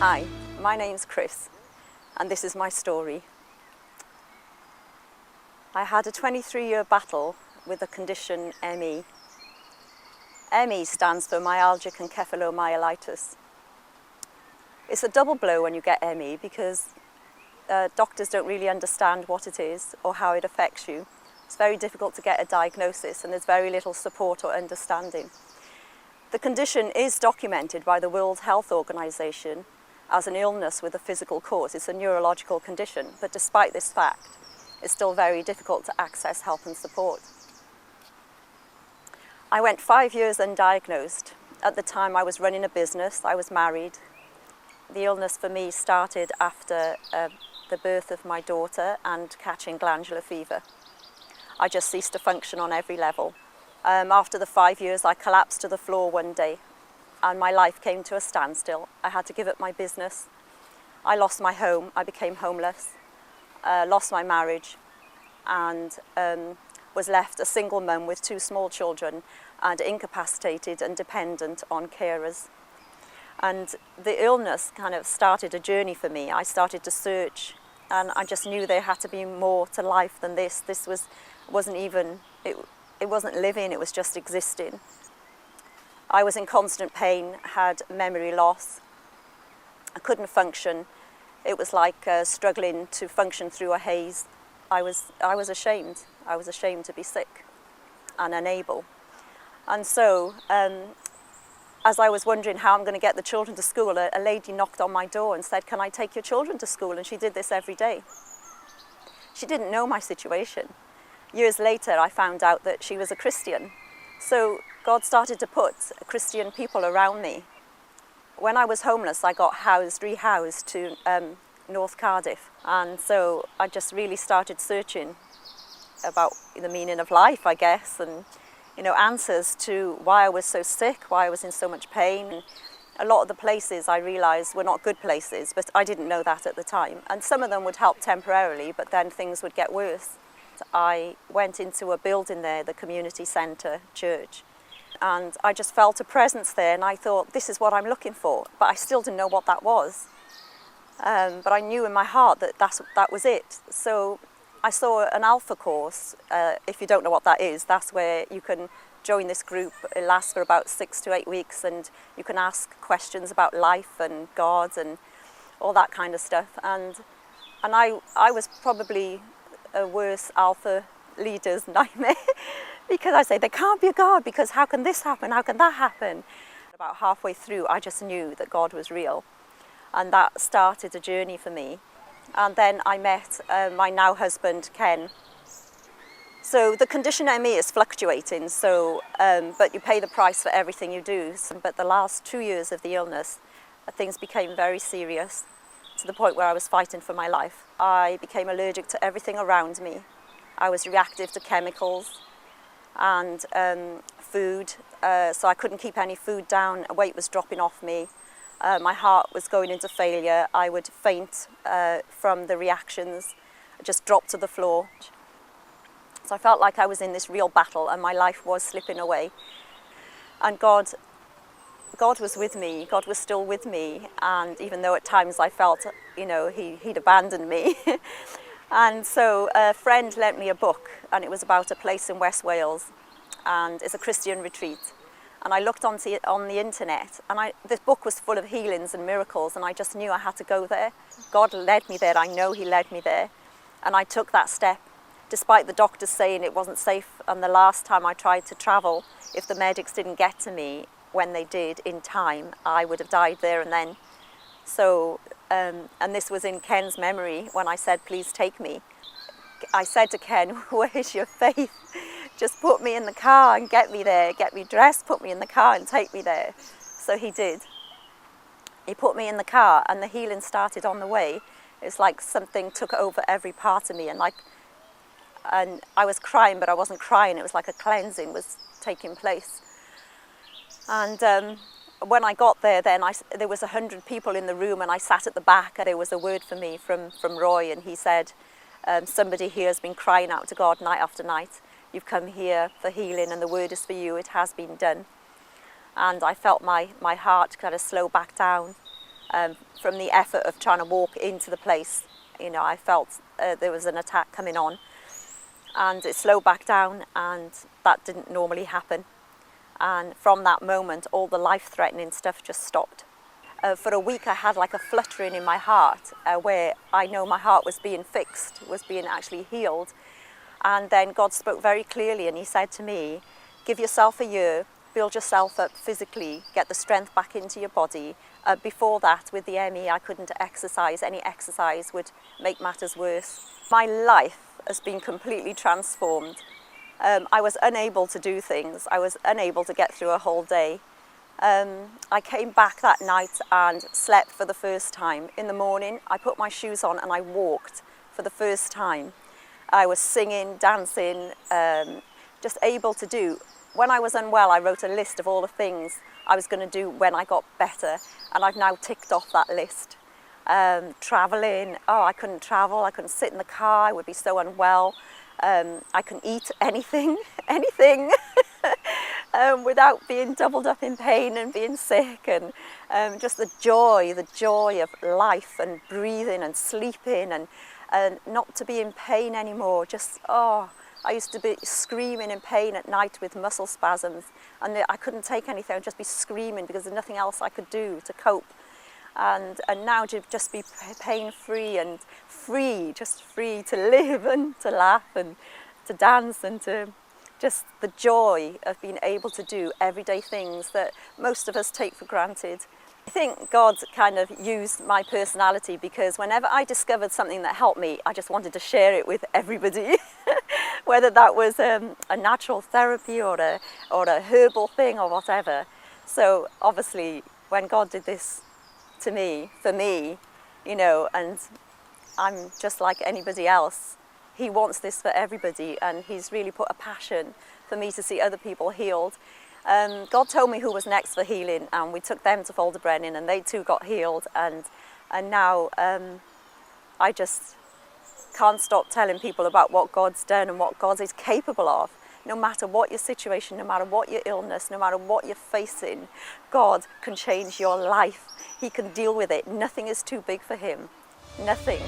Hi, my name's Chris, and this is my story. I had a 23-year battle with the condition ME. ME stands for myalgic encephalomyelitis. It's a double blow when you get ME because doctors don't really understand what it is or how it affects you. It's very difficult to get a diagnosis and there's very little support or understanding. The condition is documented by the World Health Organization as an illness with a physical cause. It's a neurological condition, but despite this fact, it's still very difficult to access help and support. I went 5 years undiagnosed. At the time I was running a business, I was married. The illness for me started after the birth of my daughter and catching glandular fever. I just ceased to function on every level. After the 5 years, I collapsed to the floor one day and my life came to a standstill. I had to give up my business. I lost my home, I became homeless, lost my marriage and was left a single mum with 2 small children and incapacitated and dependent on carers. And the illness kind of started a journey for me. I started to search and I just knew there had to be more to life than this. This wasn't even, it wasn't living, it was just existing. I was in constant pain, had memory loss. I couldn't function. It was like struggling to function through a haze. I was ashamed. I was ashamed to be sick and unable. And so, as I was wondering how I'm going to get the children to school, a lady knocked on my door and said, "Can I take your children to school?" And she did this every day. She didn't know my situation. Years later, I found out that she was a Christian. So God started to put Christian people around me. When I was homeless, I got rehoused to North Cardiff. And so I just really started searching about the meaning of life, I guess, and answers to why I was so sick, why I was in so much pain. A lot of the places I realised were not good places, but I didn't know that at the time. And some of them would help temporarily, but then things would get worse. I went into a building there, the community centre church, and I just felt a presence there and I thought, this is what I'm looking for, but I still didn't know what that was. But I knew in my heart that that was it. So I saw an alpha course. If you don't know what that is, that's where you can join this group. It lasts for about 6 to 8 weeks and you can ask questions about life and God and all that kind of stuff. And I was probably a worse alpha leader's nightmare because I say, there can't be a God because how can this happen? How can that happen? About halfway through, I just knew that God was real. And that started a journey for me. And then I met my now husband, Ken. So the condition ME is fluctuating, so, but you pay the price for everything you do. But the last 2 years of the illness, things became very serious to the point where I was fighting for my life. I became allergic to everything around me. I was reactive to chemicals and food, so I couldn't keep any food down. Weight was dropping off me. My heart was going into failure. I would faint from the reactions, just drop to the floor. So I felt like I was in this real battle and my life was slipping away. And God was with me, God was still with me, and even though at times I felt, he'd abandoned me. And so a friend lent me a book and it was about a place in West Wales and it's a Christian retreat. And I looked on the internet and this book was full of healings and miracles and I just knew I had to go there. God led me there, I know he led me there. And I took that step, despite the doctors saying it wasn't safe. And the last time I tried to travel, if the medics didn't get to me when they did in time, I would have died there and then. So, and this was in Ken's memory when I said, please take me. I said to Ken, where's your faith? Just put me in the car and get me there, get me dressed, put me in the car and take me there. So he did. He put me in the car and the healing started on the way. It's like something took over every part of me and I was crying, but I wasn't crying. It was like a cleansing was taking place. And when I got there, then there was 100 people in the room and I sat at the back and there was a word for me from Roy and he said, somebody here has been crying out to God night after night. You've come here for healing and the word is for you, it has been done. And I felt my heart kind of slow back down from the effort of trying to walk into the place. You know, I felt there was an attack coming on, and it slowed back down, and that didn't normally happen. And from that moment, all the life-threatening stuff just stopped. For a week I had like a fluttering in my heart, where I know my heart was being fixed, was being actually healed. And then God spoke very clearly, and he said to me, give yourself a year, build yourself up physically, get the strength back into your body. Before that, with the ME, I couldn't exercise. Any exercise would make matters worse. My life has been completely transformed. I was unable to do things. I was unable to get through a whole day. I came back that night and slept for the first time. In the morning, I put my shoes on and I walked for the first time. I was singing, dancing, just able to do. When I was unwell, I wrote a list of all the things I was going to do when I got better, and I've now ticked off that list. Travelling, I couldn't travel, I couldn't sit in the car, I would be so unwell. I can eat anything, anything, without being doubled up in pain and being sick, and just the joy of life and breathing and sleeping, and not to be in pain anymore. Just, I used to be screaming in pain at night with muscle spasms, and I couldn't take anything. I'd just be screaming because there's nothing else I could do to cope. And now to just be pain-free and free, just free to live and to laugh and to dance, and to just the joy of being able to do everyday things that most of us take for granted. I think God kind of used my personality, because whenever I discovered something that helped me, I just wanted to share it with everybody. Whether that was a natural therapy or a herbal thing or whatever. So obviously when God did this to me, for me, you know, and I'm just like anybody else, he wants this for everybody, and he's really put a passion for me to see other people healed. God told me who was next for healing, and we took them to Folder Brennan, and they too got healed, and now I just can't stop telling people about what God's done and what God is capable of. No matter what your situation, no matter what your illness, no matter what you're facing, God can change your life. He can deal with it. Nothing is too big for him. Nothing.